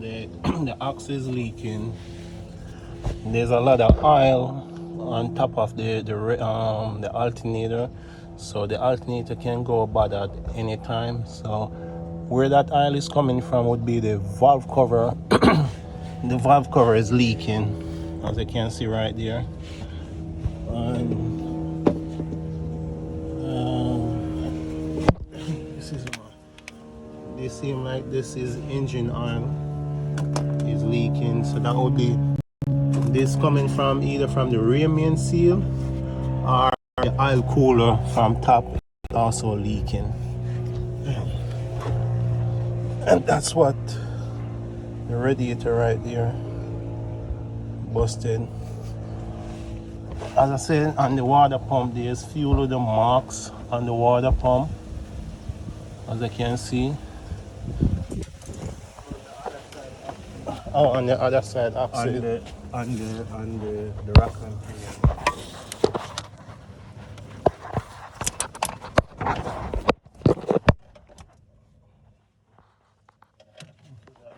the the ox is leaking. There's a lot of oil on top of the alternator, so the alternator can go bad at any time. So where that oil is coming from would be the valve cover. The valve cover is leaking, as you can see right there. And this seems like this is engine oil is leaking, so that would be this coming from either from the rear main seal or the oil cooler from top also leaking. And that's what the radiator right there busted. As I said, on the water pump there's few of the marks on the water pump, as I can see. Oh, on the other side, opposite. On the rack and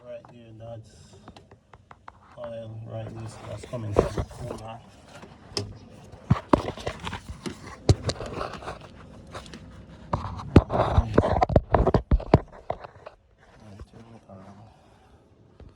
Right there, that's oil right there, so that's coming from the cooler.